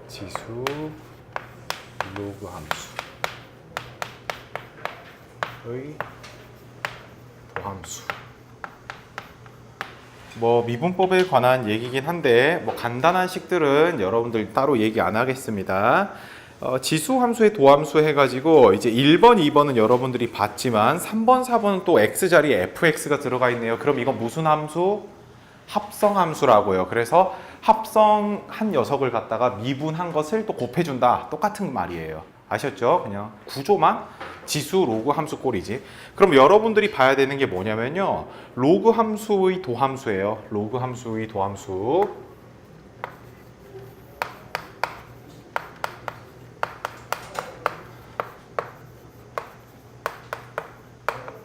지수 로그 함수의 도함수. 뭐 미분법에 관한 얘기긴 한데 뭐 간단한 식들은 여러분들 따로 얘기 안 하겠습니다. 지수 함수의 도함수 해가지고 이제 1번, 2번은 여러분들이 봤지만 3번, 4번은 또 x 자리에 fx가 들어가 있네요. 그럼 이건 무슨 함수? 합성 함수라고요. 그래서 합성한 녀석을 갖다가 미분한 것을 또 곱해준다. 똑같은 말이에요. 아셨죠? 그냥 구조만 지수 로그 함수 꼴이지. 그럼 여러분들이 봐야 되는 게 뭐냐면요. 로그 함수의 도함수예요. 로그 함수의 도함수.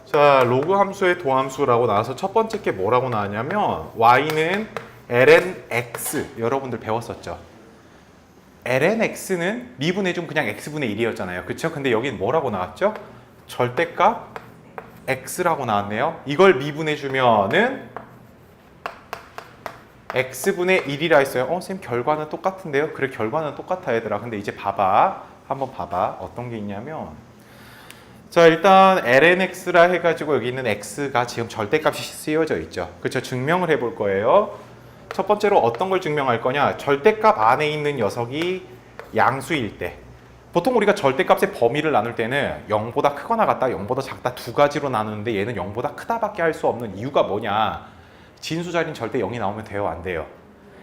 자, 로그 함수의 도함수라고 나와서 첫 번째 게 뭐라고 나왔냐면 y는 ln x. 여러분들 배웠었죠? ln x는 미분해주면 그냥 x분의 1이었잖아요. 그쵸? 근데 여긴 뭐라고 나왔죠? 절대값 x라고 나왔네요. 이걸 미분해주면은 x분의 1이라 했어요. 선생님 결과는 똑같은데요? 그래, 결과는 똑같아 얘들아. 근데 이제 봐봐. 한번 봐봐. 어떤 게 있냐면 자, 일단 lnx라 해가지고 여기 있는 x가 지금 절대값이 쓰여져 있죠. 그쵸? 증명을 해볼 거예요. 첫 번째로 어떤 걸 증명할 거냐? 절대값 안에 있는 녀석이 양수일 때. 보통 우리가 절대값의 범위를 나눌 때는 0보다 크거나 같다, 0보다 작다 두 가지로 나누는데 얘는 0보다 크다밖에 할 수 없는 이유가 뭐냐? 진수 자리는 절대 0이 나오면 돼요? 안 돼요?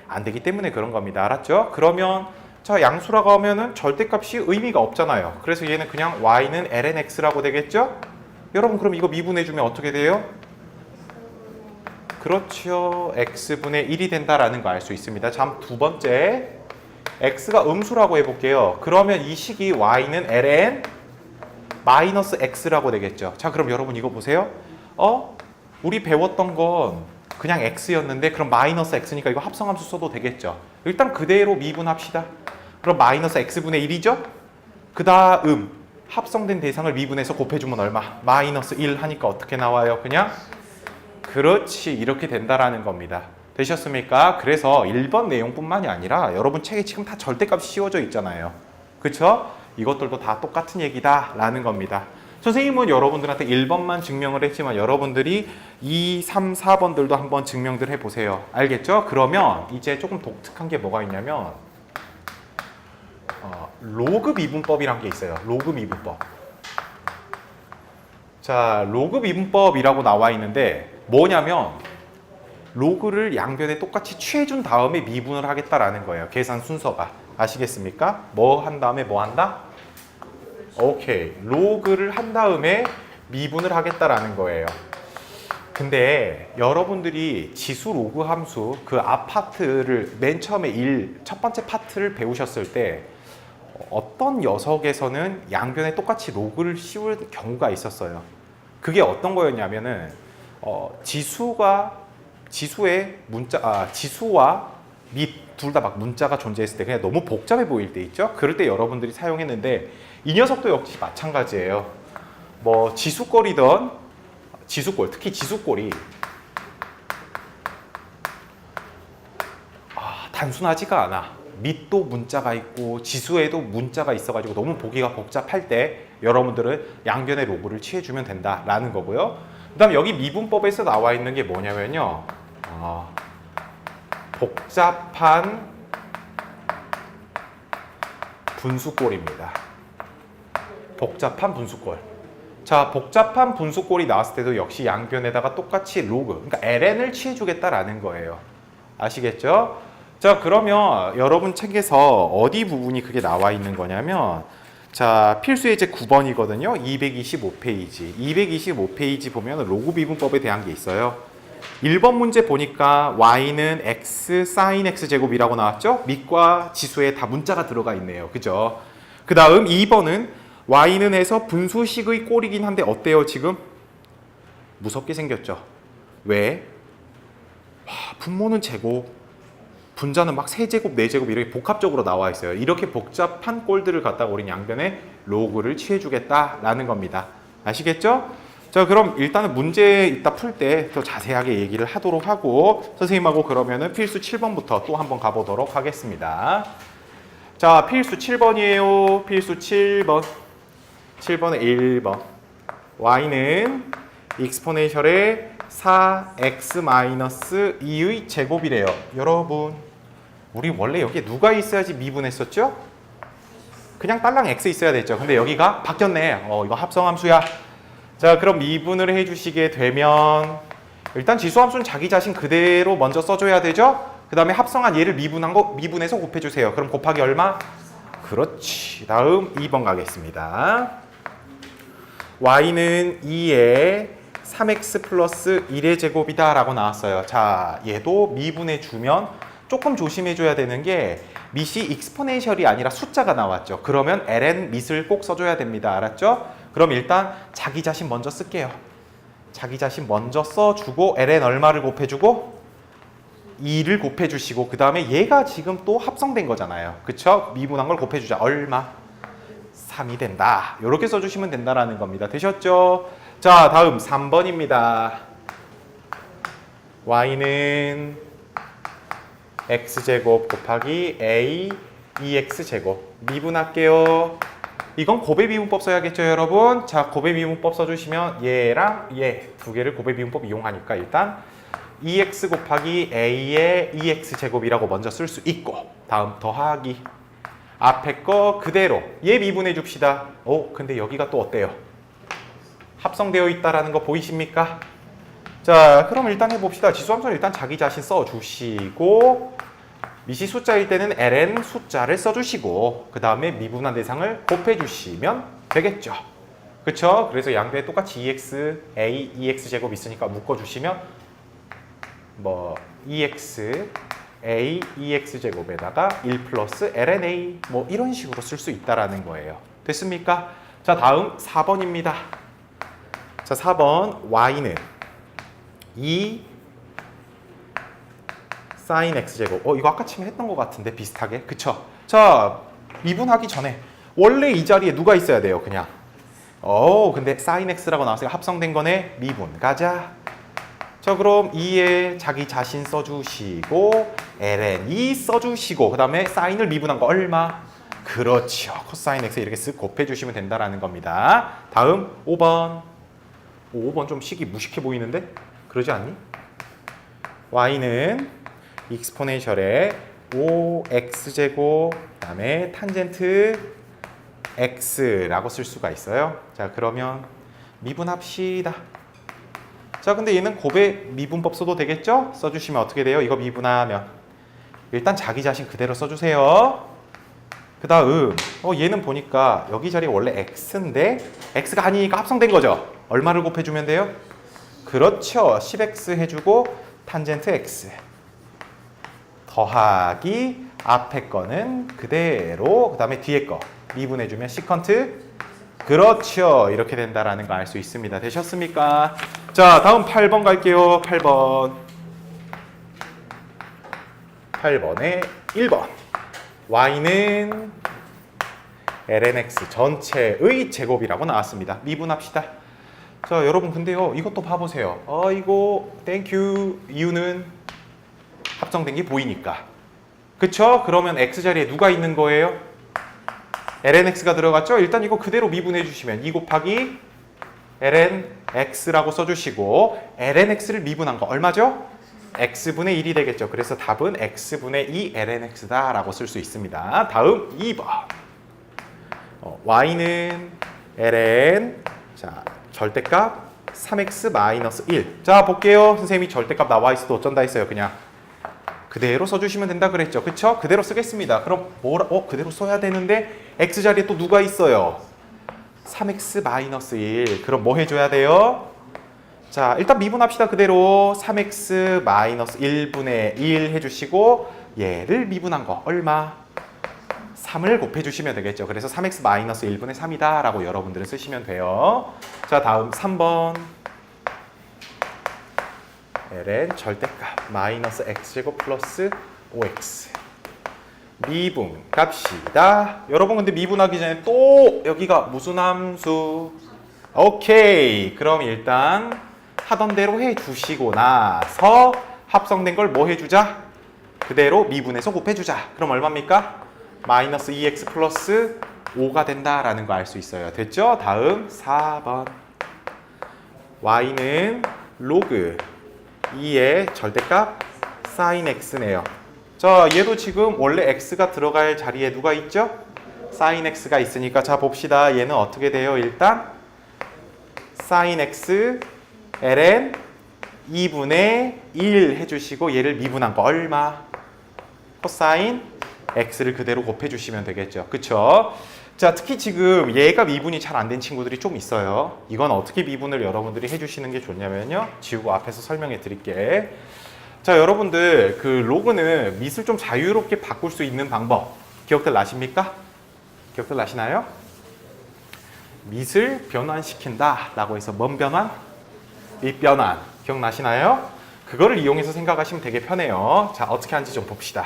안 되기 때문에 그런 겁니다. 알았죠? 그러면 자, 양수라고 하면은 절대값이 의미가 없잖아요. 그래서 얘는 그냥 y는 ln x라고 되겠죠? 여러분 그럼 이거 미분해주면 어떻게 돼요? 그렇죠. x분의 1이 된다라는 거 알 수 있습니다. 자, 두 번째 x가 음수라고 해볼게요. 그러면 이 식이 y는 ln 마이너스 x라고 되겠죠. 자, 그럼 여러분 이거 보세요. 우리 배웠던 건 그냥 x였는데 그럼 마이너스 x니까 이거 합성함수 써도 되겠죠. 일단 그대로 미분합시다. 그럼 마이너스 x분의 1이죠? 그 다음 합성된 대상을 미분해서 곱해주면 얼마? 마이너스 1 하니까 어떻게 나와요? 그냥 그렇지, 이렇게 된다라는 겁니다. 되셨습니까? 그래서 1번 내용뿐만이 아니라 여러분 책에 지금 다 절대값이 씌워져 있잖아요. 그쵸? 이것들도 다 똑같은 얘기다 라는 겁니다. 선생님은 여러분들한테 1번만 증명을 했지만 여러분들이 2, 3, 4번들도 한번 증명들 해보세요. 알겠죠? 그러면 이제 조금 독특한 게 뭐가 있냐면 로그 미분법이란 게 있어요. 로그 미분법. 자, 로그 미분법이라고 나와 있는데 뭐냐면 로그를 양변에 똑같이 취해준 다음에 미분을 하겠다라는 거예요. 계산 순서가. 아시겠습니까? 뭐 한 다음에 뭐 한다? 오케이. 로그를 한 다음에 미분을 하겠다라는 거예요. 근데 여러분들이 지수 로그 함수 그 앞 파트를 맨 처음에 첫 번째 파트를 배우셨을 때 어떤 녀석에서는 양변에 똑같이 로그를 씌울 경우가 있었어요. 그게 어떤 거였냐면은 지수와 밑 둘 다 막 문자가 존재했을 때 그냥 너무 복잡해 보일 때 있죠. 그럴 때 여러분들이 사용했는데 이 녀석도 역시 마찬가지예요. 뭐 지수꼴이던 지수꼴, 특히 지수꼴이 단순하지가 않아. 밑도 문자가 있고 지수에도 문자가 있어가지고 너무 보기가 복잡할 때 여러분들은 양변의 로그를 취해주면 된다라는 거고요. 그 다음 여기 미분법에서 나와 있는 게 뭐냐면요. 복잡한 분수꼴입니다. 복잡한 분수꼴. 자, 복잡한 분수꼴이 나왔을 때도 역시 양변에다가 똑같이 로그, 그러니까 ln을 취해주겠다라는 거예요. 아시겠죠? 자, 그러면 여러분 책에서 어디 부분이 그게 나와 있는 거냐면 자, 필수 예제 9번이거든요. 225페이지. 225페이지 보면 로그 미분법에 대한 게 있어요. 1번 문제 보니까 y는 x sin x 제곱이라고 나왔죠? 밑과 지수에 다 문자가 들어가 있네요. 그죠? 그 다음 2번은 y는 해서 분수식의 꼴이긴 한데 어때요 지금? 무섭게 생겼죠? 왜? 분모는 제곱, 분자는 막 3제곱, 4제곱 이렇게 복합적으로 나와 있어요. 이렇게 복잡한 꼴들을 갖다가 우린 양변에 로그를 취해주겠다라는 겁니다. 아시겠죠? 자, 그럼 일단은 문제 이따 풀 때 더 자세하게 얘기를 하도록 하고 선생님하고 그러면은 필수 7번부터 또 한번 가보도록 하겠습니다. 자, 필수 7번이에요. 필수 7번. 7번에 1번. y는 익스포넨셜의 4x-2의 제곱이래요. 여러분, 우리 원래 여기에 누가 있어야지 미분했었죠? 그냥 딸랑 x 있어야 됐죠. 근데 여기가 바뀌었네. 이거 합성함수야. 자, 그럼 미분을 해주시게 되면 일단 지수함수는 자기 자신 그대로 먼저 써줘야 되죠? 그 다음에 합성한 얘를 미분해서 곱해주세요. 그럼 곱하기 얼마? 그렇지. 다음 2번 가겠습니다. y는 2에 3x 플러스 1의 제곱이다 라고 나왔어요. 자, 얘도 미분해주면 조금 조심해줘야 되는 게 밑이 익스포넨셜이 아니라 숫자가 나왔죠. 그러면 ln 밑을 꼭 써줘야 됩니다. 알았죠? 그럼 일단 자기 자신 먼저 쓸게요. 자기 자신 먼저 써주고 ln 얼마를 곱해주고 2를 곱해주시고 그 다음에 얘가 지금 또 합성된 거잖아요. 그쵸? 미분한 걸 곱해주자. 얼마? 3이 된다. 이렇게 써주시면 된다라는 겁니다. 되셨죠? 자, 다음 3번입니다. y는 x제곱 곱하기 a 2x제곱 미분할게요. 이건 곱의 미분법 써야겠죠, 여러분? 자, 곱의 미분법 써주시면 얘랑 얘 두 개를 곱의 미분법 이용하니까 일단 2x 곱하기 a의 2x제곱이라고 먼저 쓸 수 있고 다음 더하기 앞에 거 그대로 얘 미분해 줍시다. 근데 여기가 또 어때요? 합성되어 있다라는 거 보이십니까? 자, 그럼 일단 해봅시다. 지수함수는 일단 자기 자신 써주시고 밑이 숫자일 때는 ln 숫자를 써주시고 그 다음에 미분한 대상을 곱해주시면 되겠죠. 그쵸? 그래서 양변에 똑같이 2x, a, 2x제곱 있으니까 묶어주시면 2x, a, 2x제곱에다가 1 플러스 ln a 이런 식으로 쓸 수 있다라는 거예요. 됐습니까? 자, 다음 4번입니다. 자, 4번 y는 2 sin x제곱. 이거 아까 치면 했던 것 같은데 비슷하게. 그쵸? 자, 미분하기 전에 원래 이 자리에 누가 있어야 돼요? 그냥. 근데 sin x라고 나왔으니까 합성된 거네. 미분. 가자. 자, 그럼 2에 자기 자신 써주시고 ln 2 써주시고 그 다음에 sine을 미분한 거 얼마? 그렇죠. 코사인 x 이렇게 쓱 곱해주시면 된다라는 겁니다. 다음 5번. 5번 좀 식이 무식해 보이는데? 그러지 않니? y는 익스포넨셜의 5x제곱 그 다음에 탄젠트 x라고 쓸 수가 있어요. 자, 그러면 미분합시다. 자, 근데 얘는 곱의 미분법 써도 되겠죠? 써주시면 어떻게 돼요? 이거 미분하면 일단 자기 자신 그대로 써주세요. 그 다음 얘는 보니까 여기 자리에 원래 x인데 x가 아니니까 합성된 거죠? 얼마를 곱해주면 돼요? 그렇죠. 10x 해주고 탄젠트 x 더하기 앞에 거는 그대로 그 다음에 뒤에 거 미분해주면 시컨트 그렇죠. 이렇게 된다라는 거 알 수 있습니다. 되셨습니까? 자, 다음 8번 갈게요. 8번에 1번 y는 ln x 전체의 제곱이라고 나왔습니다. 미분합시다. 자, 여러분 근데요 이것도 봐보세요. 이거 땡큐 이유는 합성된 게 보이니까. 그쵸? 그러면 x 자리에 누가 있는 거예요? ln x가 들어갔죠? 일단 이거 그대로 미분해 주시면 2 곱하기 ln x라고 써주시고 ln x를 미분한 거 얼마죠? x분의 1이 되겠죠. 그래서 답은 x분의 2 ln x다 라고 쓸 수 있습니다. 다음 2번 y는 ln 자 절대값 3x-1 자 볼게요. 선생님이 절대값 나와 있어도 어쩐다 했어요. 그냥 그대로 써주시면 된다 그랬죠. 그쵸? 그대로 쓰겠습니다. 그럼 그대로 써야 되는데 x 자리에 또 누가 있어요? 3x-1 그럼 뭐 해줘야 돼요? 자, 일단 미분합시다. 그대로 3x-1분의 1 해주시고 얘를 미분한 거 얼마? 3을 곱해주시면 되겠죠. 그래서 3x-1분의 3이다 라고 여러분들은 쓰시면 돼요. 자, 다음 3번 ln 절대값 마이너스 x제곱 플러스 5x 미분 값이다. 여러분 근데 미분하기 전에 또 여기가 무슨 함수? 오케이. 그럼 일단 하던 대로 해주시고 나서 합성된 걸 뭐 해주자? 그대로 미분해서 곱해주자. 그럼 얼마입니까? 마이너스 2x 플러스 5가 된다라는 거 알 수 있어요. 됐죠? 다음 4번. y는 로그 2의 절대값 sin x네요. 자, 얘도 지금 원래 x가 들어갈 자리에 누가 있죠? sin x가 있으니까 자 봅시다. 얘는 어떻게 돼요? 일단 sin x ln 2분의 1 해주시고 얘를 미분한 거 얼마? 코사인 x를 그대로 곱해주시면 되겠죠. 그쵸? 자, 특히 지금 얘가 미분이 잘 안 된 친구들이 좀 있어요. 이건 어떻게 미분을 여러분들이 해주시는 게 좋냐면요. 지우고 앞에서 설명해 드릴게. 자, 여러분들 그 로그는 밑을 좀 자유롭게 바꿀 수 있는 방법 기억들 나십니까? 기억들 나시나요? 밑을 변환시킨다 라고 해서 뭔 변환? 밑변환. 기억나시나요? 그거를 이용해서 생각하시면 되게 편해요. 자, 어떻게 하는지 좀 봅시다.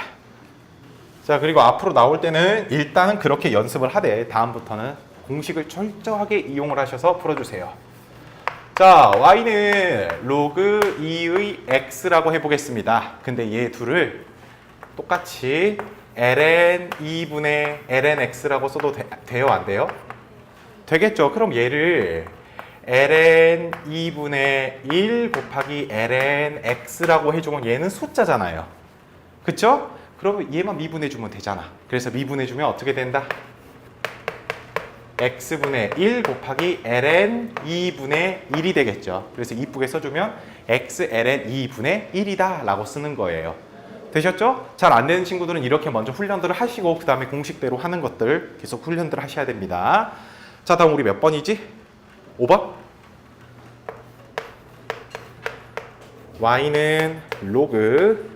자, 그리고 앞으로 나올 때는 일단은 그렇게 연습을 하되 다음부터는 공식을 철저하게 이용을 하셔서 풀어주세요. 자, y는 로그 2의 x라고 해보겠습니다. 근데 얘 둘을 똑같이 ln 2분의 ln x라고 써도 돼요? 안 돼요? 되겠죠? 그럼 얘를 ln 2분의 1 곱하기 ln x라고 해주면 얘는 숫자잖아요. 그쵸? 그러면 얘만 미분해주면 되잖아. 그래서 미분해주면 어떻게 된다? x분의 1 곱하기 ln 2분의 1이 되겠죠. 그래서 이쁘게 써주면 x ln 2분의 1이다 라고 쓰는 거예요. 되셨죠? 잘 안 되는 친구들은 이렇게 먼저 훈련들을 하시고 그 다음에 공식대로 하는 것들 계속 훈련들을 하셔야 됩니다. 자, 다음 우리 몇 번이지? 5번? y는 로그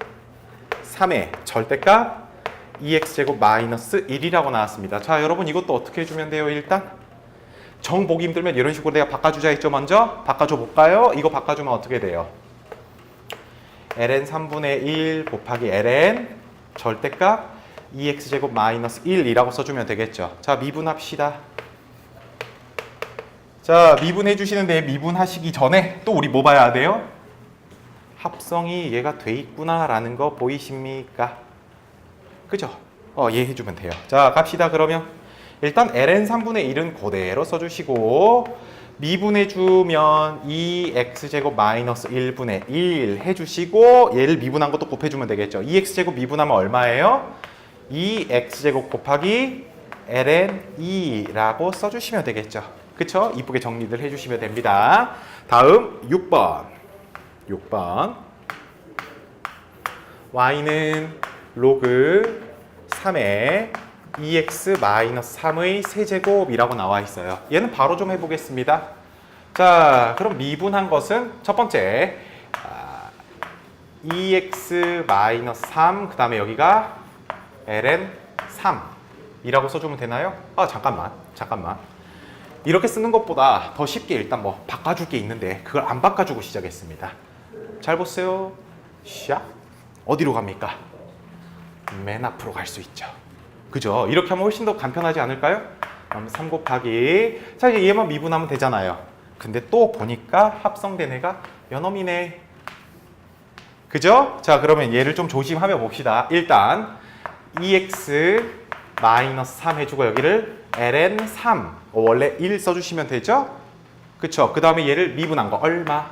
3의 절대값 2x제곱 마이너스 1이라고 나왔습니다. 자, 여러분 이것도 어떻게 해주면 돼요? 일단 정 보기 힘들면 이런 식으로 내가 바꿔주자 했죠. 먼저 바꿔줘 볼까요? 이거 바꿔주면 어떻게 돼요? ln 3분의 1 곱하기 ln 절대값 2x제곱 마이너스 1이라고 써주면 되겠죠. 자, 미분합시다. 자, 미분해 주시는데 미분하시기 전에 또 우리 뭐 봐야 돼요? 합성이 얘가 돼 있구나 라는 거 보이십니까? 그죠? 얘 해주면 돼요. 자, 갑시다. 그러면 일단 ln 3분의 1은 그대로 써주시고 미분해주면 2x제곱 마이너스 1분의 1 해주시고 얘를 미분한 것도 곱해주면 되겠죠. 2x제곱 미분하면 얼마예요? 2x제곱 곱하기 ln 2라고 써주시면 되겠죠. 그쵸? 이쁘게 정리를 해주시면 됩니다. 다음 6번. y는 로그 3의 2x-3의 세제곱이라고 나와 있어요. 얘는 바로 좀 해보겠습니다. 자, 그럼 미분한 것은 첫 번째 2x-3 그 다음에 여기가 ln 3이라고 써주면 되나요? 잠깐만. 이렇게 쓰는 것보다 더 쉽게 일단 뭐 바꿔줄 게 있는데 그걸 안 바꿔주고 시작했습니다. 잘 보세요. 샥. 어디로 갑니까? 맨 앞으로 갈 수 있죠. 그죠? 이렇게 하면 훨씬 더 간편하지 않을까요? 그럼 3 곱하기 자, 이제 얘만 미분하면 되잖아요. 근데 또 보니까 합성된 애가 요놈이네. 그죠? 자, 그러면 얘를 좀 조심하며 봅시다. 일단 2x-3 해주고 여기를 ln 3 원래 1 써주시면 되죠? 그쵸? 그 다음에 얘를 미분한 거 얼마?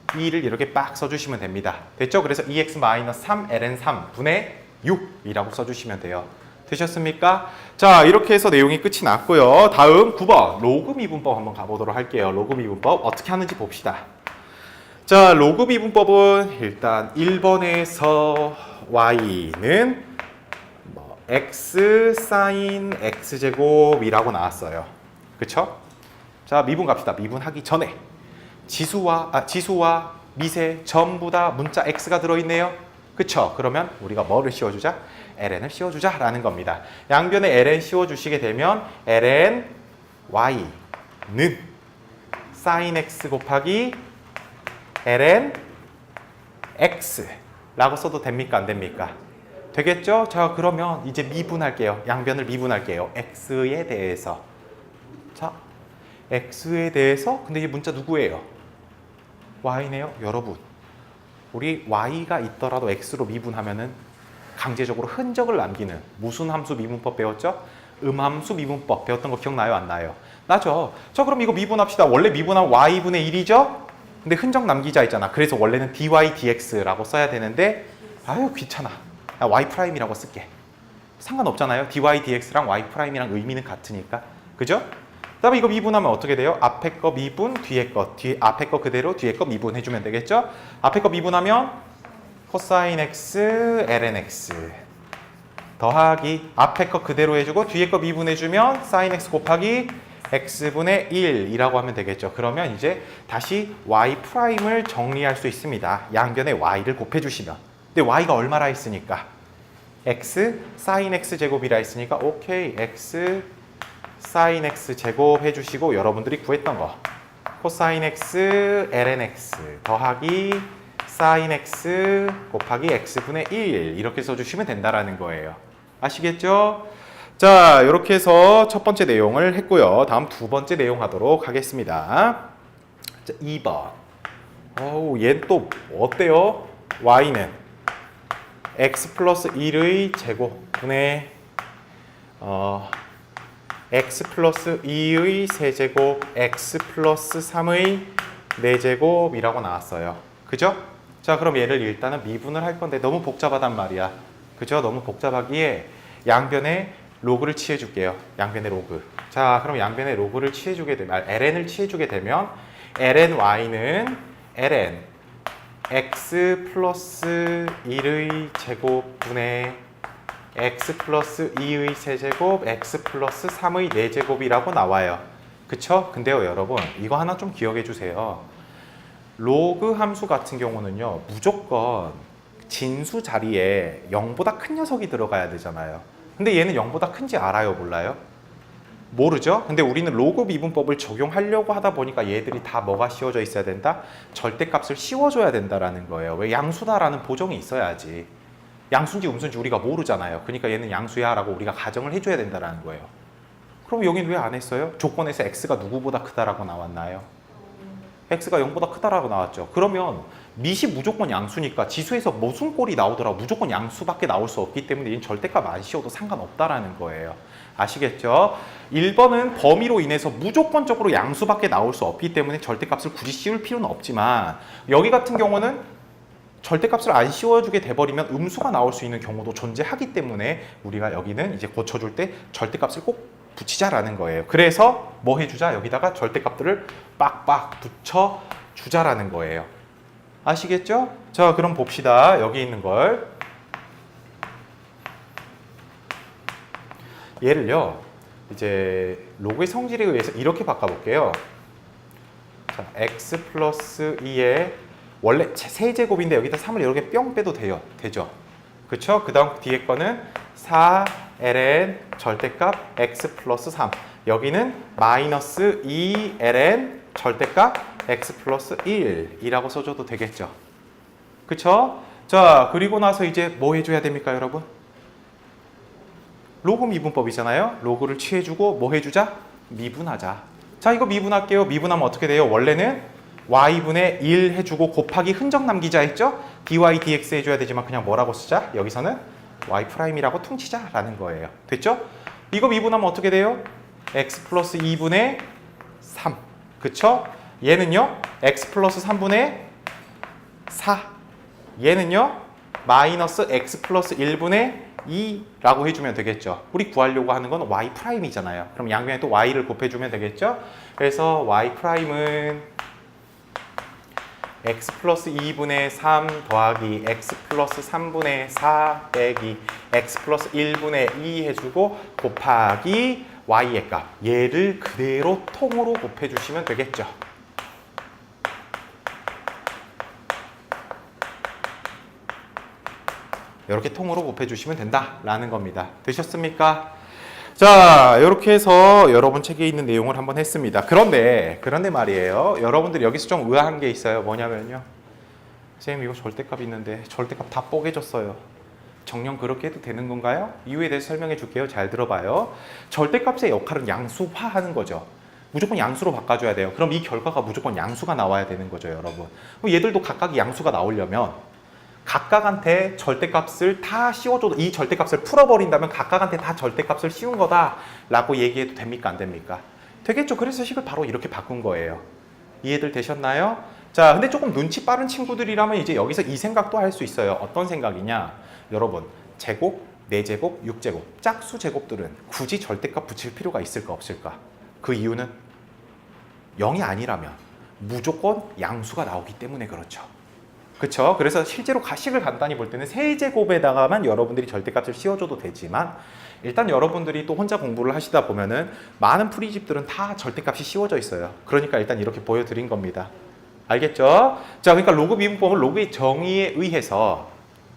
2를 이렇게 빡 써주시면 됩니다. 됐죠? 그래서 2x-3 ln 3 분의 6이라고 써주시면 돼요. 되셨습니까? 자, 이렇게 해서 내용이 끝이 났고요. 다음 9번 로그 미분법 한번 가보도록 할게요. 로그 미분법 어떻게 하는지 봅시다. 자, 로그 미분법은 일단 1번에서 y는 x sin x제곱이라고 나왔어요. 그쵸? 자, 미분 갑시다. 미분하기 전에 지수와 미세 전부 다 문자 x가 들어있네요. 그쵸? 그러면 우리가 뭐를 씌워주자? ln을 씌워주자 라는 겁니다. 양변에 ln 씌워주시게 되면 ln y는 sin x 곱하기 ln x 라고 써도 됩니까? 안 됩니까? 되겠죠? 자, 그러면 이제 미분할게요. 양변을 미분할게요. x에 대해서. 자, x에 대해서 근데 이 문자 누구예요? y네요. 여러분, 우리 y가 있더라도 x로 미분하면은 강제적으로 흔적을 남기는 무슨 함수 미분법 배웠죠? 음함수 미분법 배웠던 거 기억나요? 안 나요? 나죠? 저 그럼 이거 미분합시다. 원래 미분하면 y분의 1이죠? 근데 흔적 남기자 있잖아. 그래서 원래는 dy dx라고 써야 되는데 아유 귀찮아. y'이라고 쓸게. 상관없잖아요. dy dx랑 y'이랑 의미는 같으니까. 그죠? 그다음에 이거 미분하면 어떻게 돼요? 앞에 거 미분, 뒤에 거, 앞에 거 그대로 뒤에 거 미분 해주면 되겠죠? 앞에 거 미분하면 코사인 x, ln x 더하기 앞에 거 그대로 해주고 뒤에 거 미분해주면 sin x 곱하기 x분의 1이라고 하면 되겠죠. 그러면 이제 다시 y'을 정리할 수 있습니다. 양변에 y를 곱해주시면. 근데 y가 얼마라 했으니까? x sin x 제곱이라 했으니까 오케이 x sin x 제곱 해주시고 여러분들이 구했던 거 코사인 x ln x 더하기 sin x 곱하기 x분의 1 이렇게 써주시면 된다라는 거예요. 아시겠죠? 자, 이렇게 해서 첫 번째 내용을 했고요. 다음 두 번째 내용 하도록 하겠습니다. 자, 2번. 얘는 또 어때요? y는 x 플러스 1의 제곱분의 x 플러스 2의 세제곱 x 플러스 3의 4제곱이라고 나왔어요. 그죠? 자, 그럼 얘를 일단은 미분을 할 건데 너무 복잡하단 말이야. 그죠? 너무 복잡하기에 양변에 로그를 취해줄게요. 양변의 로그. 자, 그럼 양변의 로그를 취해주게 되면, ln을 취해주게 되면, ln y는 ln x 플러스 1의 제곱분의 x 플러스 2의 세제곱, x 플러스 3의 4제곱이라고 나와요. 그쵸? 근데요, 여러분, 이거 하나 좀 기억해 주세요. 로그 함수 같은 경우는요, 무조건 진수 자리에 0보다 큰 녀석이 들어가야 되잖아요. 근데 얘는 0보다 큰지 알아요? 몰라요? 모르죠? 근데 우리는 로그 미분법을 적용하려고 하다 보니까 얘들이 다 뭐가 씌워져 있어야 된다? 절대값을 씌워줘야 된다라는 거예요. 왜? 양수다라는 보정이 있어야지. 양수인지 음수인지 우리가 모르잖아요. 그러니까 얘는 양수야 라고 우리가 가정을 해줘야 된다는 거예요. 그럼 여긴 왜 안 했어요? 조건에서 x가 누구보다 크다라고 나왔나요? x가 0보다 크다라고 나왔죠. 그러면 밑이 무조건 양수니까 지수에서 무슨 꼴이 나오더라도 무조건 양수밖에 나올 수 없기 때문에 얘는 절대값 안 씌워도 상관없다라는 거예요. 아시겠죠? 1번은 범위로 인해서 무조건적으로 양수밖에 나올 수 없기 때문에 절대값을 굳이 씌울 필요는 없지만 여기 같은 경우는 절대값을 안 씌워주게 돼버리면 음수가 나올 수 있는 경우도 존재하기 때문에 우리가 여기는 이제 고쳐줄 때 절대값을 꼭 붙이자라는 거예요. 그래서 뭐 해주자? 여기다가 절대값들을 빡빡 붙여주자라는 거예요. 아시겠죠? 자, 그럼 봅시다. 여기 있는 걸. 얘를요, 이제 로그의 성질에 의해서 이렇게 바꿔볼게요. 자, x 플러스 2에 원래 세제곱인데 여기다 3을 이렇게 뿅 빼도 돼요. 되죠? 그쵸? 그 다음 뒤에 거는 4ln 절대값 x 플러스 3. 여기는 마이너스 2ln 절대값 x 플러스 1이라고 써줘도 되겠죠. 그쵸? 자, 그리고 나서 이제 뭐 해줘야 됩니까, 여러분? 로그 미분법이잖아요. 로그를 취해주고 뭐 해주자? 미분하자. 자, 이거 미분할게요. 미분하면 어떻게 돼요? 원래는 y분의 1 해주고 곱하기 흔적 남기자 했죠? dy dx 해줘야 되지만 그냥 뭐라고 쓰자? 여기서는 y'이라고 퉁치자라는 거예요. 됐죠? 이거 미분하면 어떻게 돼요? x 플러스 2분의 3. 그쵸? 얘는요? x 플러스 3분의 4. 얘는요? 마이너스 x 플러스 1분의 2라고 해주면 되겠죠. 우리 구하려고 하는 건 y'이잖아요. 그럼 양변에 또 y를 곱해주면 되겠죠? 그래서 y'은 x 플러스 2분의 3 더하기 x 플러스 3분의 4 빼기 x 플러스 1분의 2 해주고 곱하기 y의 값. 얘를 그대로 통으로 곱해주시면 되겠죠. 이렇게 통으로 곱해주시면 된다라는 겁니다. 되셨습니까? 자, 이렇게 해서 여러분 책에 있는 내용을 한번 했습니다. 그런데 말이에요. 여러분들 여기서 좀 의아한 게 있어요. 뭐냐면요. 선생님, 이거 절대값 있는데 절대값 다 뽀개졌어요. 정녕 그렇게 해도 되는 건가요? 이유에 대해서 설명해 줄게요. 잘 들어봐요. 절대값의 역할은 양수화하는 거죠. 무조건 양수로 바꿔줘야 돼요. 그럼 이 결과가 무조건 양수가 나와야 되는 거죠, 여러분. 얘들도 각각 양수가 나오려면 각각한테 절대값을 다 씌워줘도 이 절대값을 풀어버린다면 각각한테 다 절대값을 씌운 거다라고 얘기해도 됩니까? 안 됩니까? 되겠죠. 그래서 식을 바로 이렇게 바꾼 거예요. 이해들 되셨나요? 자, 근데 조금 눈치 빠른 친구들이라면 이제 여기서 이 생각도 할 수 있어요. 어떤 생각이냐? 여러분, 제곱, 4제곱, 6제곱, 짝수 제곱들은 굳이 절대값 붙일 필요가 있을까 없을까? 그 이유는 0이 아니라면 무조건 양수가 나오기 때문에 그렇죠. 그렇죠? 그래서 실제로 가식을 간단히 볼 때는 세제곱에다가만 여러분들이 절대값을 씌워줘도 되지만 일단 여러분들이 또 혼자 공부를 하시다 보면은 많은 풀이집들은 다 절대값이 씌워져 있어요. 그러니까 일단 이렇게 보여드린 겁니다. 알겠죠? 자, 그러니까 로그 미분법은 로그의 정의에 의해서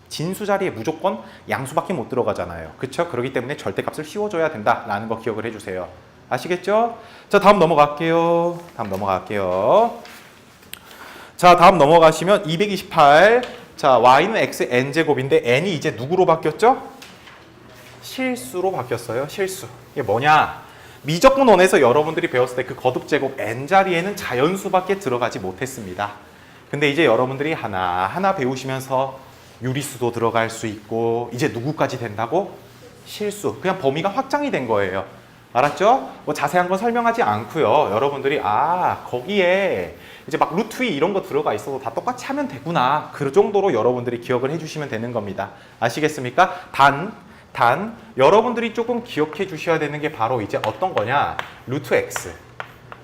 진수 자리에 무조건 양수밖에 못 들어가잖아요. 그렇죠? 그렇기 때문에 절대값을 씌워줘야 된다라는 거 기억을 해주세요. 아시겠죠? 자, 다음 넘어갈게요. 자, 다음 넘어가시면 228. 자, y는 x n제곱인데 n이 이제 누구로 바뀌었죠? 실수로 바뀌었어요. 실수. 이게 뭐냐? 미적분원에서 여러분들이 배웠을 때 그 거듭제곱 n 자리에는 자연수밖에 들어가지 못했습니다. 근데 이제 여러분들이 하나하나 배우시면서 유리수도 들어갈 수 있고 이제 누구까지 된다고? 실수. 그냥 범위가 확장이 된 거예요. 알았죠? 뭐 자세한 건 설명하지 않고요. 여러분들이 거기에 이제 막 루트 2 이런 거 들어가 있어도 다 똑같이 하면 되구나. 그 정도로 여러분들이 기억을 해주시면 되는 겁니다. 아시겠습니까? 단 여러분들이 조금 기억해 주셔야 되는 게 바로 이제 어떤 거냐? 루트 x.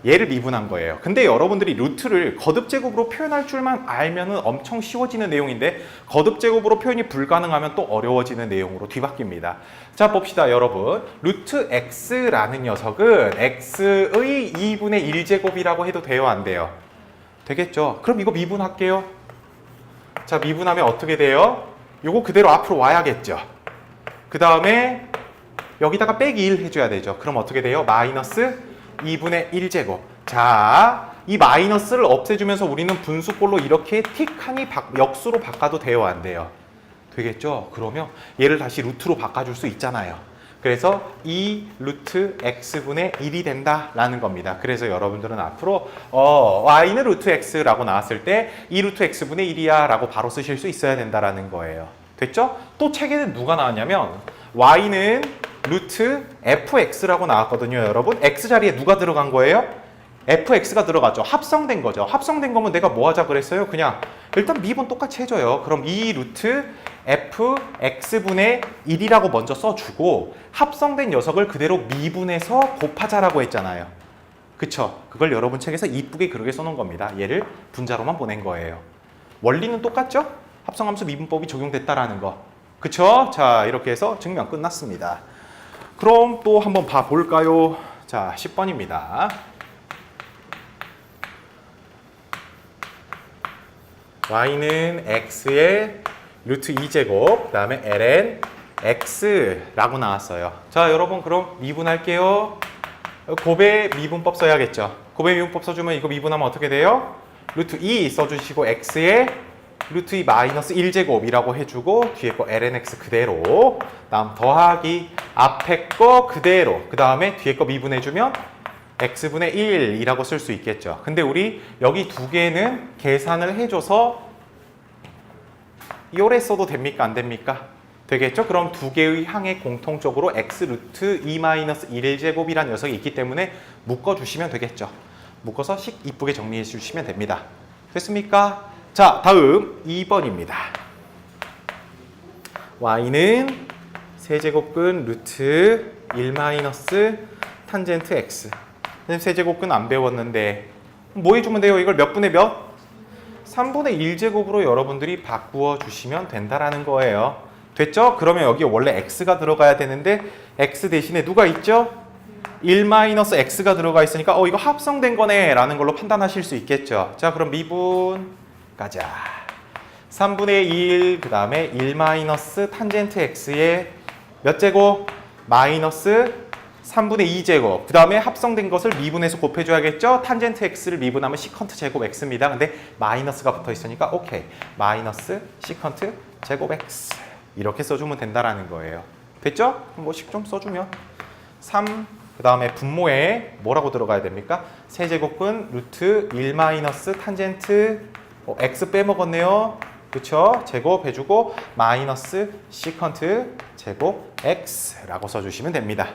얘를 미분한 거예요. 근데 여러분들이 루트를 거듭제곱으로 표현할 줄만 알면은 엄청 쉬워지는 내용인데 거듭제곱으로 표현이 불가능하면 또 어려워지는 내용으로 뒤바뀝니다. 자, 봅시다, 여러분. 루트 x라는 녀석은 x의 2분의 1제곱이라고 해도 돼요, 안 돼요? 되겠죠? 그럼 이거 미분할게요. 자, 미분하면 어떻게 돼요? 요거 그대로 앞으로 와야겠죠? 그 다음에 여기다가 빼기 1 해줘야 되죠. 그럼 어떻게 돼요? 마이너스 2분의 1제곱. 자, 이 마이너스를 없애주면서 우리는 분수꼴로 이렇게 틱하니 역수로 바꿔도 돼요, 안 돼요? 되겠죠? 그러면 얘를 다시 루트로 바꿔줄 수 있잖아요. 그래서 2 루트 x분의 1이 된다라는 겁니다. 그래서 여러분들은 앞으로 y는 루트 x라고 나왔을 때 2 루트 x분의 1이야 라고 바로 쓰실 수 있어야 된다라는 거예요. 됐죠? 또 책에는 누가 나왔냐면 y는 루트 fx라고 나왔거든요, 여러분. x 자리에 누가 들어간 거예요? fx가 들어갔죠. 합성된 거죠. 합성된 거면 내가 뭐 하자 그랬어요? 그냥 일단 미분 똑같이 해줘요. 그럼 2 루트 fx분의 1이라고 먼저 써주고 합성된 녀석을 그대로 미분해서 곱하자라고 했잖아요. 그쵸? 그걸 여러분 책에서 이쁘게 그렇게 써놓은 겁니다. 얘를 분자로만 보낸 거예요. 원리는 똑같죠? 합성함수 미분법이 적용됐다라는 거. 그쵸? 자, 이렇게 해서 증명 끝났습니다. 그럼 또 한번 봐볼까요? 자, 10번입니다. y는 x의 루트 2제곱, 그 다음에 ln x라고 나왔어요. 자, 여러분 그럼 미분할게요. 곱의 미분법 써야겠죠. 곱의 미분법 써주면 이거 미분하면 어떻게 돼요? 루트 2 써주시고 x의 루트 2 마이너스 1제곱이라고 해주고 뒤에 거 ln x 그대로, 다음 더하기 앞에 거 그대로, 그 다음에 뒤에 거 미분해주면 x분의 1이라고 쓸 수 있겠죠. 근데 우리 여기 두 개는 계산을 해줘서 요래 써도 됩니까? 안 됩니까? 되겠죠? 그럼 두 개의 항에 공통적으로 x 루트 2 마이너스 1제곱이라는 녀석이 있기 때문에 묶어주시면 되겠죠. 묶어서 식 이쁘게 정리해 주시면 됩니다. 됐습니까? 자, 다음 2번입니다. y는 세제곱근 루트 1 마이너스 탄젠트 x. 세제곱근 안 배웠는데 뭐 해주면 돼요? 이걸 몇 분의 몇? 3분의 1제곱으로 여러분들이 바꾸어 주시면 된다라는 거예요. 됐죠? 그러면 여기 원래 x가 들어가야 되는데 x 대신에 누가 있죠? 1-x가 들어가 있으니까 이거 합성된 거네 라는 걸로 판단하실 수 있겠죠. 자, 그럼 미분 가자. 3분의 1, 그 다음에 1 탄젠트 x의 몇 제곱? 마이너스 3분의 2제곱. 그 다음에 합성된 것을 미분해서 곱해줘야겠죠? 탄젠트 x를 미분하면 시컨트 제곱 x입니다. 근데 마이너스가 붙어 있으니까 오케이. 마이너스 시컨트 제곱 x. 이렇게 써주면 된다라는 거예요. 됐죠? 뭐 식 좀 써주면 3, 그 다음에 분모에 뭐라고 들어가야 됩니까? 세제곱근 루트 1 탄젠트 x 빼먹었네요. 그쵸? 제곱 해주고 마이너스 시컨트 제곱 x라고 써주시면 됩니다.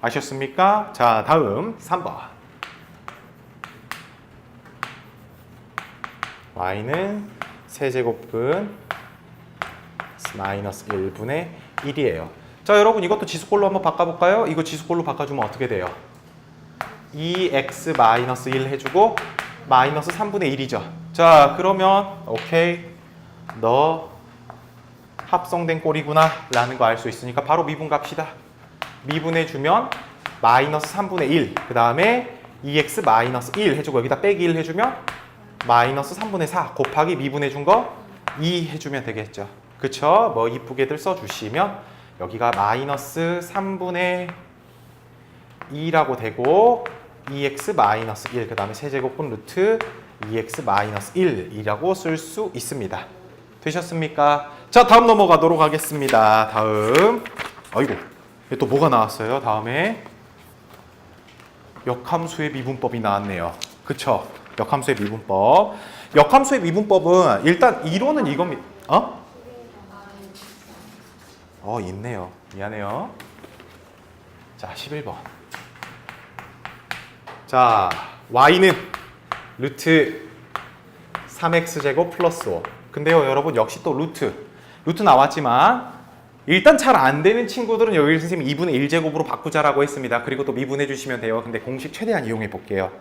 아셨습니까? 자, 다음 3번. y는 세제곱분 마이너스 1분의 1이에요. 자, 여러분 이것도 지수꼴로 한번 바꿔볼까요? 이거 지수꼴로 바꿔주면 어떻게 돼요? 2x 마이너스 1 해주고 마이너스 3분의 1이죠. 자, 그러면 오케이, 너 합성된 꼴이구나 라는 거 알 수 있으니까 바로 미분 갑시다. 미분해주면 마이너스 3분의 1, 그 다음에 2x 마이너스 1 해주고 여기다 빼기 1 해주면 마이너스 3분의 4 곱하기 미분해준 거 2 해주면 되겠죠. 그쵸? 뭐 이쁘게들 써주시면 여기가 마이너스 3분의 2라고 되고 2x 마이너스 1, 그 다음에 세제곱분 루트 2x 마이너스 1이라고 쓸 수 있습니다. 되셨습니까? 자, 다음 넘어가도록 하겠습니다. 다음, 아이고, 또 뭐가 나왔어요? 다음에 역함수의 미분법이 나왔네요. 그쵸? 역함수의 미분법. 역함수의 미분법은 일단 이론은 이겁니다. 있네요. 미안해요. 자, 11번. 자, y는 루트 3x제곱 플러스 5. 근데요, 여러분 역시 또 루트 나왔지만 일단 잘 안 되는 친구들은 여기 선생님이 2분의 1제곱으로 바꾸자라고 했습니다. 그리고 또 미분해 주시면 돼요. 근데 공식 최대한 이용해 볼게요.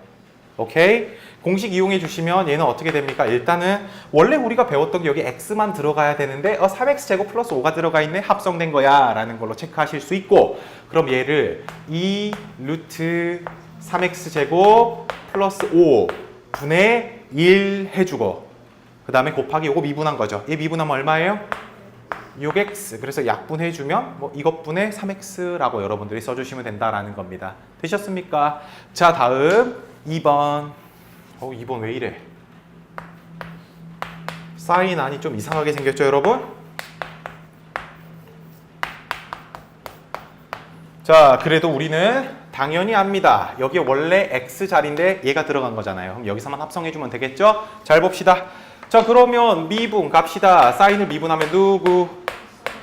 오케이? 공식 이용해 주시면 얘는 어떻게 됩니까? 일단은 원래 우리가 배웠던 게 여기 x만 들어가야 되는데 3x제곱 플러스 5가 들어가 있네? 합성된 거야 라는 걸로 체크하실 수 있고, 그럼 얘를 2 루트 3x제곱 플러스 5 분의 1 해주고 그 다음에 곱하기 요거 미분한 거죠. 얘 미분하면 얼마예요? 6x. 그래서 약분해주면 뭐 이것분의 3x라고 여러분들이 써주시면 된다라는 겁니다. 되셨습니까? 자, 다음 2번. 2번 왜 이래? 사인 안이 좀 이상하게 생겼죠, 여러분? 자, 그래도 우리는 당연히 압니다. 여기 원래 x 자리인데 얘가 들어간 거잖아요. 그럼 여기서만 합성해주면 되겠죠? 잘 봅시다. 자, 그러면 미분 갑시다. 사인을 미분하면 누구?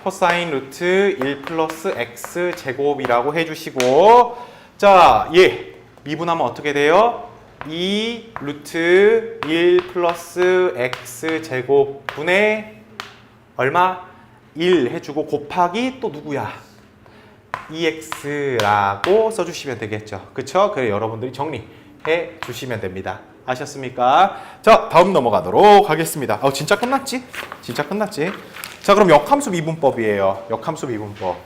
코사인 루트 1 플러스 x 제곱이라고 해주시고, 자, 얘 미분하면 어떻게 돼요? 2 루트 1 플러스 x 제곱 분의 얼마? 1 해주고 곱하기 또 누구야? 2x라고 써주시면 되겠죠. 그쵸? 그래, 여러분들이 정리해 주시면 됩니다. 아셨습니까? 자, 다음 넘어가도록 하겠습니다. 진짜 끝났지? 진짜 끝났지? 자, 그럼 역함수 미분법이에요. 역함수 미분법.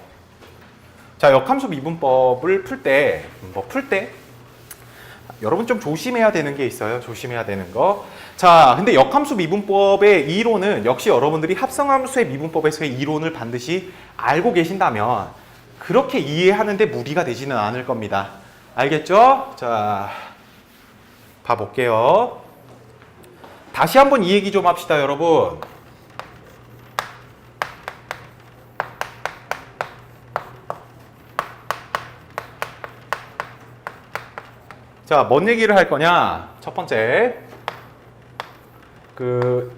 자, 역함수 미분법을 풀 때, 여러분 좀 조심해야 되는 게 있어요. 조심해야 되는 거. 자, 근데 역함수 미분법의 이론은 역시 여러분들이 합성함수의 미분법에서의 이론을 반드시 알고 계신다면 그렇게 이해하는데 무리가 되지는 않을 겁니다. 알겠죠? 자, 봐볼게요. 다시 한번 이 얘기 좀 합시다, 여러분. 자, 뭔 얘기를 할 거냐? 첫 번째,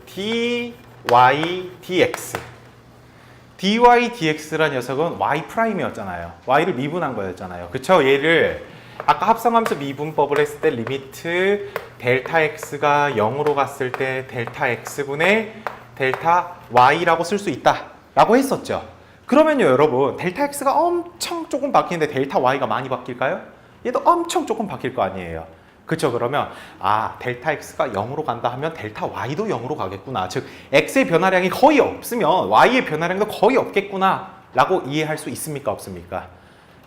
dy dx. dy dx란 녀석은 y 프라임이었잖아요. y를 미분한 거였잖아요. 그쵸? 얘를 아까 합성함수 미분법을 했을 때 리미트 델타 x가 0으로 갔을 때 델타 x분의 델타 y라고 쓸 수 있다 라고 했었죠. 그러면요, 여러분, 델타 x가 엄청 조금 바뀌는데 델타 y가 많이 바뀔까요? 얘도 엄청 조금 바뀔 거 아니에요. 그쵸? 그러면 델타 x가 0으로 간다 하면 델타 y도 0으로 가겠구나. 즉 x의 변화량이 거의 없으면 y의 변화량도 거의 없겠구나 라고 이해할 수 있습니까? 없습니까?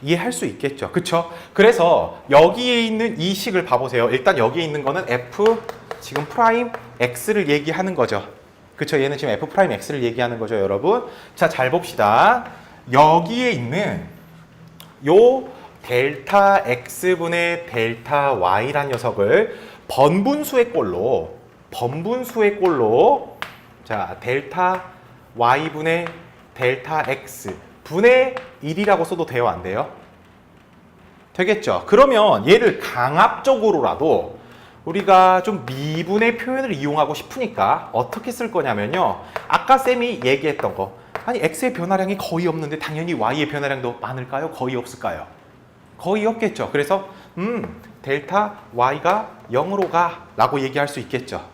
이해할 수 있겠죠. 그쵸? 그래서 여기에 있는 이 식을 봐보세요. 일단 여기에 있는 거는 f 지금 프라임 x를 얘기하는 거죠. 그쵸? 얘는 지금 f 프라임 x를 얘기하는 거죠, 여러분. 자, 잘 봅시다. 여기에 있는 요 델타 x분의 델타 y란 녀석을 번분수의 꼴로 자, 델타 y분의 델타 x 분의 1이라고 써도 돼요, 안 돼요? 되겠죠? 그러면 얘를 강압적으로라도 우리가 좀 미분의 표현을 이용하고 싶으니까 어떻게 쓸 거냐면요. 아까 쌤이 얘기했던 거. 아니 x의 변화량이 거의 없는데 당연히 y의 변화량도 많을까요? 거의 없을까요? 거의 없겠죠. 그래서 델타 y가 0으로 가 라고 얘기할 수 있겠죠.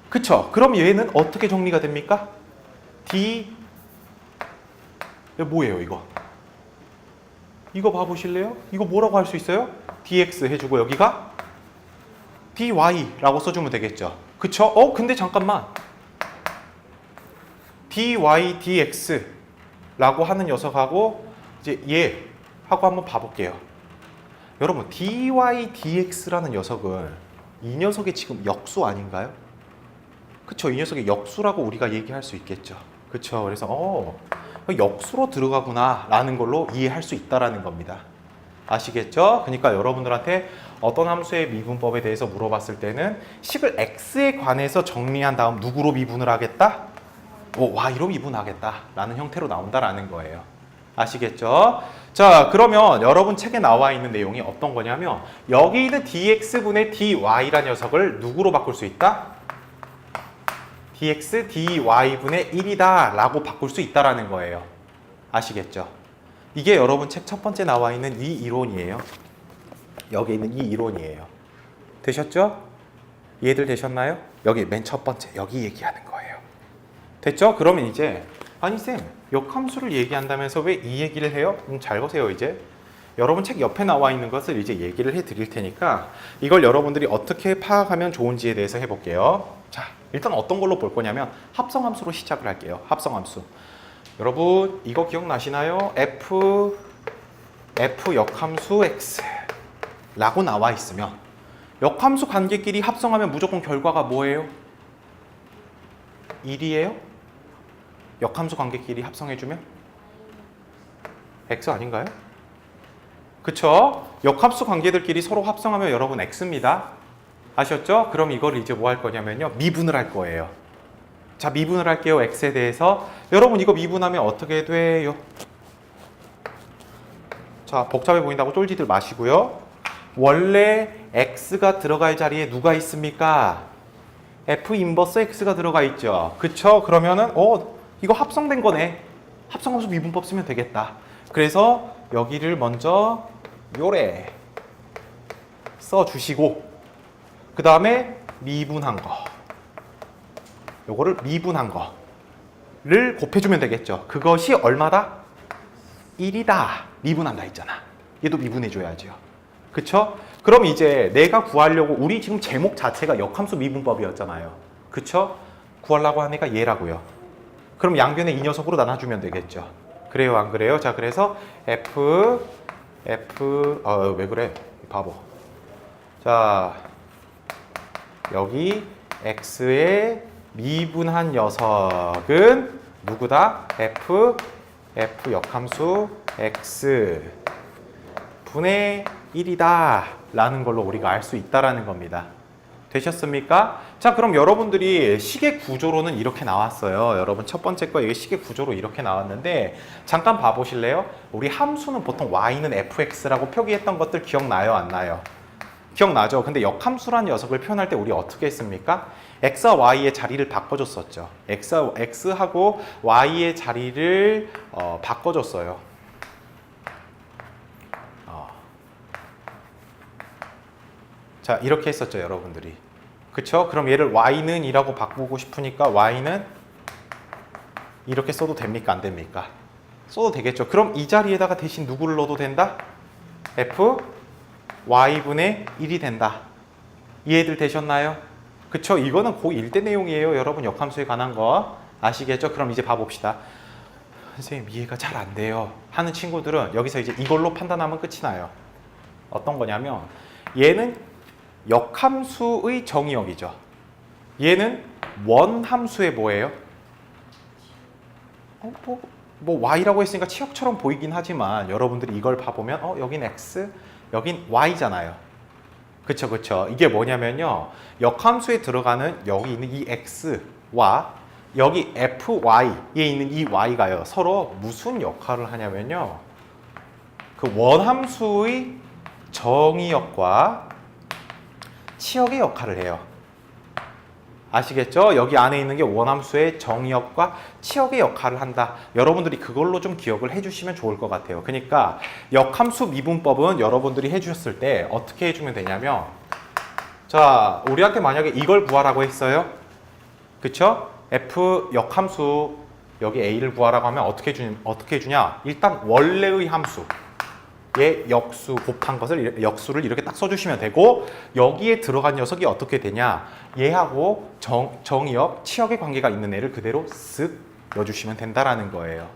그쵸? 그럼 얘는 어떻게 정리가 됩니까? d 뭐예요 이거? 이거 봐보실래요? 이거 뭐라고 할 수 있어요? dx 해주고 여기가 dy라고 써주면 되겠죠. 그쵸? 근데 잠깐만. dy dx라고 하는 녀석하고 이제 얘 하고 한번 봐볼게요. 여러분 dy dx라는 녀석은 이 녀석의 지금 역수 아닌가요? 그쵸? 이 녀석의 역수라고 우리가 얘기할 수 있겠죠. 그쵸? 그래서 역수로 들어가구나 라는 걸로 이해할 수 있다라는 겁니다. 아시겠죠? 그러니까 여러분들한테 어떤 함수의 미분법에 대해서 물어봤을 때는 식을 x에 관해서 정리한 다음 누구로 미분을 하겠다? y로 미분하겠다 라는 형태로 나온다라는 거예요. 아시겠죠? 자, 그러면 여러분 책에 나와 있는 내용이 어떤 거냐면 여기 있는 dx분의 dy라는 녀석을 누구로 바꿀 수 있다? dx dy분의 1이다 라고 바꿀 수 있다라는 거예요. 아시겠죠? 이게 여러분 책 첫 번째 나와 있는 이 이론이에요. 여기 있는 이 이론이에요. 되셨죠? 이해들 되셨나요? 여기 맨 첫 번째 여기 얘기하는 거예요. 됐죠? 그러면 이제 아니 쌤 역함수를 얘기한다면서 왜 이 얘기를 해요? 잘 보세요 이제. 여러분 책 옆에 나와 있는 것을 이제 얘기를 해 드릴 테니까 이걸 여러분들이 어떻게 파악하면 좋은지에 대해서 해볼게요. 자, 일단 어떤 걸로 볼 거냐면 합성함수로 시작을 할게요. 합성함수. 여러분 이거 기억나시나요? f 역함수 x 라고 나와 있으면 역함수 관계끼리 합성하면 무조건 결과가 뭐예요? 1이에요? 역함수 관계끼리 합성해주면? x 아닌가요? 그쵸? 역함수 관계들끼리 서로 합성하면 여러분 x입니다. 아셨죠? 그럼 이걸 이제 뭐 할 거냐면요. 미분을 할 거예요. 자, 미분을 할게요. x에 대해서. 여러분 이거 미분하면 어떻게 돼요? 자, 복잡해 보인다고 쫄지들 마시고요. 원래 x가 들어갈 자리에 누가 있습니까? f 인버스 x가 들어가 있죠. 그쵸? 그러면은 이거 합성된 거네. 합성함수 미분법 쓰면 되겠다. 그래서 여기를 먼저 요래 써주시고 그 다음에 미분한 거 요거를 미분한 거를 곱해주면 되겠죠. 그것이 얼마다? 1이다. 미분한다 했잖아. 얘도 미분해줘야죠. 그쵸? 그럼 이제 내가 구하려고 우리 지금 제목 자체가 역함수 미분법이었잖아요. 그쵸? 구하려고 한 애가 얘라고요. 그럼 양변의 이 녀석으로 나눠주면 되겠죠. 그래요 안 그래요? 자 그래서 왜 그래? 바보. 자 여기 x의 미분한 녀석은 누구다? f 역함수 x 분의 1이다 라는 걸로 우리가 알 수 있다라는 겁니다. 되셨습니까? 자 그럼 여러분들이 식의 구조로는 이렇게 나왔어요. 여러분 첫 번째 거 이게 식의 구조로 이렇게 나왔는데 잠깐 봐보실래요? 우리 함수는 보통 y는 fx라고 표기했던 것들 기억나요? 안 나요? 기억나죠? 근데 역함수란 녀석을 표현할 때 우리 어떻게 했습니까? x와 y의 자리를 바꿔줬었죠. x하고 y의 자리를 바꿔줬어요. 자 이렇게 했었죠 여러분들이. 그쵸? 그럼 얘를 y는 이라고 바꾸고 싶으니까 y는 이렇게 써도 됩니까? 안 됩니까? 써도 되겠죠. 그럼 이 자리에다가 대신 누구를 넣어도 된다? f y분의 1이 된다. 이해들 되셨나요? 그쵸? 이거는 고1 때 내용이에요. 여러분 역함수에 관한 거 아시겠죠? 그럼 이제 봐봅시다. 선생님 이해가 잘 안 돼요 하는 친구들은 여기서 이제 이걸로 판단하면 끝이 나요. 어떤 거냐면 얘는 역함수의 정의역이죠. 얘는 원함수의 뭐예요? 뭐 y라고 했으니까 치역처럼 보이긴 하지만 여러분들이 이걸 봐보면 여긴 x, 여긴 y잖아요. 그쵸 그쵸. 이게 뭐냐면요. 역함수에 들어가는 여기 있는 이 x와 여기 fy에 있는 이 y가요. 서로 무슨 역할을 하냐면요. 그 원함수의 정의역과 치역의 역할을 해요. 아시겠죠? 여기 안에 있는 게 원함수의 정의역과 치역의 역할을 한다. 여러분들이 그걸로 좀 기억을 해주시면 좋을 것 같아요. 그러니까 역함수 미분법은 여러분들이 해주셨을 때 어떻게 해주면 되냐면, 자, 우리한테 만약에 이걸 구하라고 했어요. 그쵸? F 역함수 여기 A를 구하라고 하면 어떻게 해주냐? 일단 원래의 함수 의 역수 곱한 것을 역수를 이렇게 딱 써주시면 되고, 여기에 들어간 녀석이 어떻게 되냐, 얘하고 정의역, 치역의 관계가 있는 애를 그대로 쓱 넣어주시면 된다라는 거예요.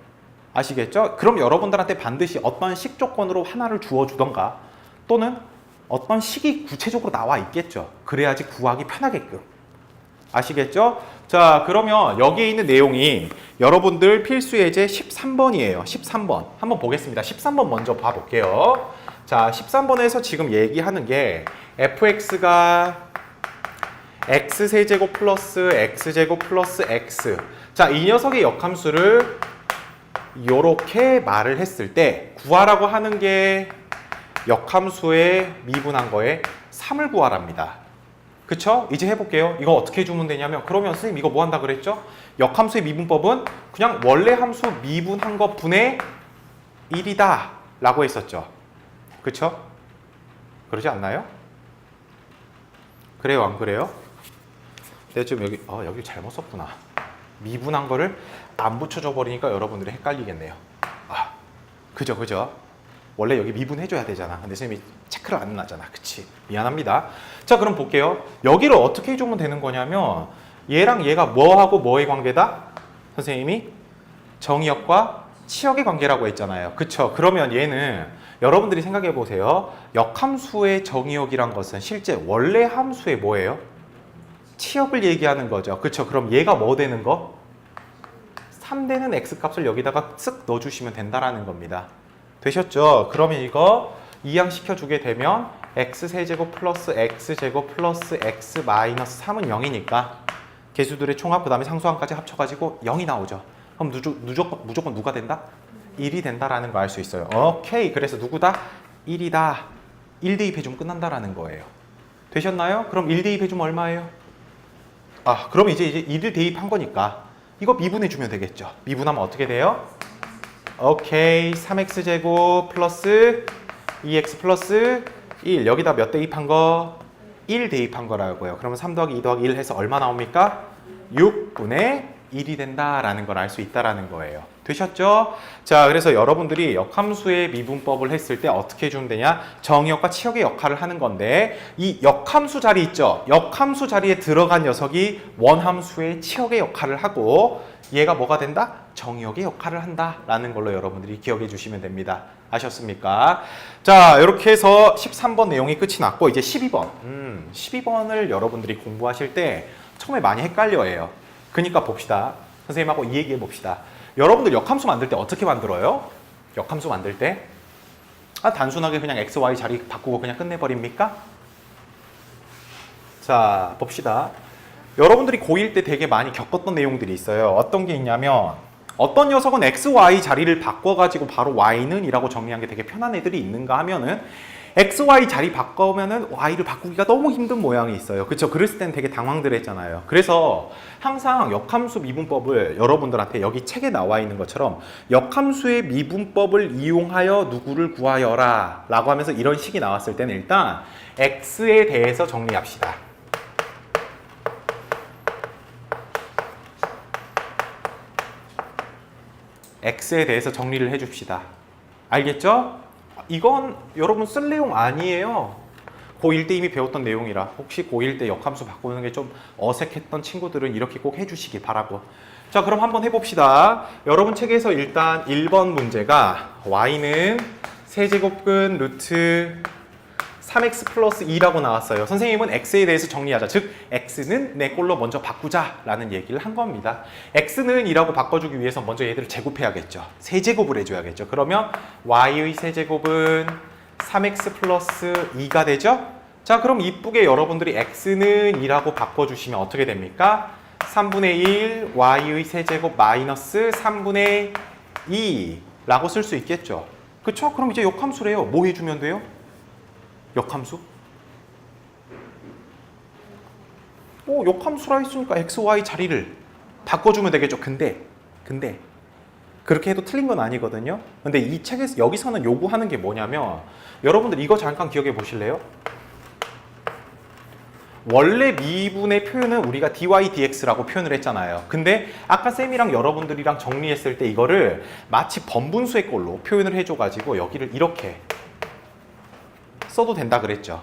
아시겠죠? 그럼 여러분들한테 반드시 어떤 식 조건으로 하나를 주어주던가 또는 어떤 식이 구체적으로 나와 있겠죠. 그래야지 구하기 편하게끔. 아시겠죠? 자, 그러면 여기에 있는 내용이 여러분들 필수 예제 13번이에요. 13번. 한번 보겠습니다. 13번 먼저 봐볼게요. 자, 13번에서 지금 얘기하는 게 fx가 x세제곱 플러스 x제곱 플러스 x. 자, 이 녀석의 역함수를 이렇게 말을 했을 때 구하라고 하는 게 역함수의 미분한 거에 3을 구하랍니다. 그쵸? 이제 해볼게요. 이거 어떻게 주면 되냐면, 그러면 선생님 이거 뭐 한다 그랬죠? 역함수의 미분법은 그냥 원래 함수 미분한 것 분의 1이다 라고 했었죠. 그쵸? 그러지 않나요? 그래요, 안 그래요? 내가 지금 여기 잘못 썼구나. 미분한 거를 안 붙여줘 버리니까 여러분들이 헷갈리겠네요. 아, 그죠? 원래 여기 미분해줘야 되잖아. 근데 선생님이 체크를 안 해놨잖아. 그치? 미안합니다. 자, 그럼 볼게요. 여기를 어떻게 해주면 되는 거냐면, 얘랑 얘가 뭐하고 뭐의 관계다? 선생님이 정의역과 치역의 관계라고 했잖아요. 그쵸? 그러면 얘는 여러분들이 생각해 보세요. 역함수의 정의역이란 것은 실제 원래 함수의 뭐예요? 치역을 얘기하는 거죠. 그쵸? 그럼 얘가 뭐 되는 거? 3되는 x값을 여기다가 쓱 넣어주시면 된다라는 겁니다. 되셨죠? 그러면 이거 이항시켜주게 되면 x세제곱 플러스 x제곱 플러스 x 마이너스 3은 0이니까 개수들의 총합 그 다음에 상수항까지 합쳐가지고 0이 나오죠. 그럼 무조건 누가 된다? 1이 된다라는 거 알 수 있어요. 오케이. 그래서 누구다? 1이다. 1 대입해주면 끝난다라는 거예요. 되셨나요? 그럼 1 대입해주면 얼마예요? 아, 그럼 이제 1을 대입한 거니까 이거 미분해주면 되겠죠. 미분하면 어떻게 돼요? 오케이. 3x제곱 플러스 2x 플러스 1. 여기다 몇 대입한 거? 1 대입한 거라고요. 그러면 3 더하기 2 더하기 1 해서 얼마 나옵니까? 6분의 1이 된다라는 걸 알 수 있다라는 거예요. 되셨죠? 자, 그래서 여러분들이 역함수의 미분법을 했을 때 어떻게 해주면 되냐? 정의역과 치역의 역할을 하는 건데, 이 역함수 자리 있죠? 역함수 자리에 들어간 녀석이 원함수의 치역의 역할을 하고, 얘가 뭐가 된다? 정의역의 역할을 한다라는 걸로 여러분들이 기억해 주시면 됩니다. 아셨습니까? 자, 이렇게 해서 13번 내용이 끝이 났고, 이제 12번. 12번을 여러분들이 공부하실 때 처음에 많이 헷갈려해요. 그러니까 봅시다. 선생님하고 이 얘기해 봅시다. 여러분들 역함수 만들 때 어떻게 만들어요? 역함수 만들 때? 단순하게 그냥 x, y 자리 바꾸고 그냥 끝내버립니까? 자, 봅시다. 여러분들이 고1 때 되게 많이 겪었던 내용들이 있어요. 어떤 게 있냐면, 어떤 녀석은 x, y 자리를 바꿔가지고 바로 y는 이라고 정리한 게 되게 편한 애들이 있는가 하면은 x, y 자리 바꾸면은 y를 바꾸기가 너무 힘든 모양이 있어요. 그쵸? 그랬을 때는 되게 당황들 했잖아요. 그래서 항상 역함수 미분법을 여러분들한테 여기 책에 나와 있는 것처럼 역함수의 미분법을 이용하여 누구를 구하여라 라고 하면서 이런 식이 나왔을 때는 일단 x에 대해서 정리합시다. x에 대해서 정리를 해줍시다. 알겠죠? 이건 여러분 쓸 내용 아니에요. 고1 때 이미 배웠던 내용이라 혹시 고1 때 역함수 바꾸는 게 좀 어색했던 친구들은 이렇게 꼭 해주시기 바라고. 자, 그럼 한번 해봅시다. 여러분 책에서 일단 1번 문제가 y는 세제곱근 루트 3x 플러스 2라고 나왔어요. 선생님은 x에 대해서 정리하자. 즉 x는 내 꼴로 먼저 바꾸자라는 얘기를 한 겁니다. x는 2라고 바꿔주기 위해서 먼저 얘들을 제곱해야겠죠. 세제곱을 해줘야겠죠. 그러면 y의 세제곱은 3x 플러스 2가 되죠. 자, 그럼 이쁘게 여러분들이 x는 2라고 바꿔주시면 어떻게 됩니까? 3분의 1 y의 세제곱 마이너스 3분의 2라고 쓸 수 있겠죠. 그쵸? 그럼 이제 역함수래요. 뭐 해주면 돼요? 역함수? 역함수라 했으니까 x, y 자리를 바꿔주면 되겠죠. 근데 그렇게 해도 틀린 건 아니거든요. 근데 이 책에서 여기서는 요구하는 게 뭐냐면 여러분들 이거 잠깐 기억해 보실래요? 원래 미분의 표현은 우리가 dy, dx라고 표현을 했잖아요. 근데 아까 쌤이랑 여러분들이랑 정리했을 때 이거를 마치 번분수의 꼴로 표현을 해줘가지고 여기를 이렇게 써도 된다 그랬죠.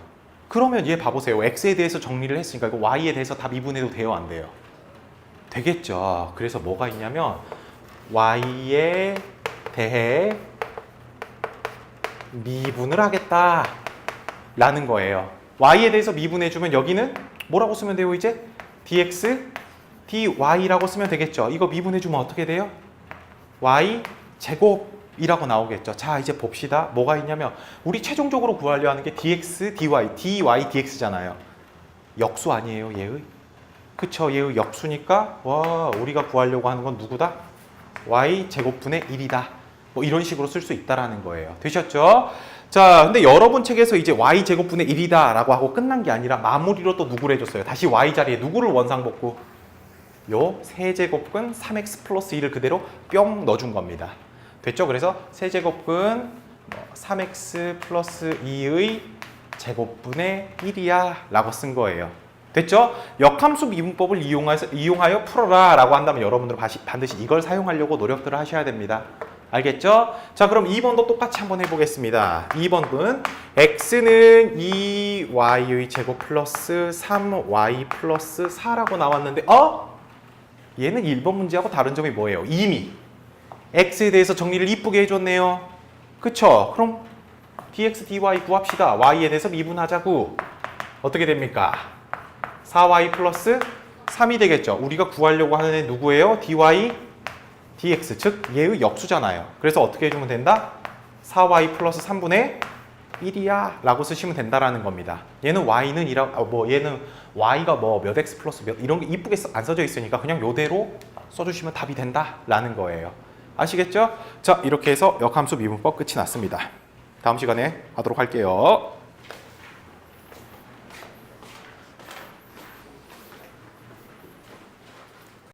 그러면 얘 봐보세요. x에 대해서 정리를 했으니까 이거 y에 대해서 다 미분해도 돼요, 안 돼요? 되겠죠. 그래서 뭐가 있냐면 y에 대해 미분을 하겠다 라는 거예요. y에 대해서 미분해주면 여기는 뭐라고 쓰면 돼요 이제? dx, dy라고 쓰면 되겠죠. 이거 미분해주면 어떻게 돼요? y 제곱이라고 나오겠죠. 자 이제 봅시다. 뭐가 있냐면 우리 최종적으로 구하려 하는 게 dx, dy, dx잖아요. 역수 아니에요 얘의? 그쵸, 얘의 역수니까 와 우리가 구하려고 하는 건 누구다? y 제곱분의 1이다. 뭐 이런 식으로 쓸 수 있다라는 거예요. 되셨죠? 자, 근데 여러분 책에서 이제 y 제곱분의 1이다 라고 하고 끝난 게 아니라 마무리로 또 누구를 해줬어요? 다시 y 자리에 누구를 원상복구? 요 세제곱근 3x 플러스 1을 그대로 뿅 넣어준 겁니다. 됐죠? 그래서 세제곱근 3x 플러스 2의 제곱분의 1이야 라고 쓴 거예요. 됐죠? 역함수 미분법을 이용하여 풀어라 라고 한다면 여러분들은 반드시 이걸 사용하려고 노력들을 하셔야 됩니다. 알겠죠? 자 그럼 2번도 똑같이 한번 해보겠습니다. 2번은 x는 2y의 제곱 플러스 3y 플러스 4라고 나왔는데 얘는 1번 문제하고 다른 점이 뭐예요? 이미 x에 대해서 정리를 이쁘게 해줬네요. 그쵸? 그럼 dx, dy 구합시다. y에 대해서 미분하자고. 어떻게 됩니까? 4y 플러스 3이 되겠죠. 우리가 구하려고 하는 애 누구예요? dy, dx, 즉 얘의 역수잖아요. 그래서 어떻게 해주면 된다? 4y 플러스 3분의 1이야 라고 쓰시면 된다라는 겁니다. 얘는 y는 얘는 y가 뭐 몇 x 플러스 몇 이런 게 이쁘게 안 써져 있으니까 그냥 요대로 써주시면 답이 된다라는 거예요. 아시겠죠? 자 이렇게 해서 역함수 미분법 끝이 났습니다. 다음 시간에 하도록 할게요.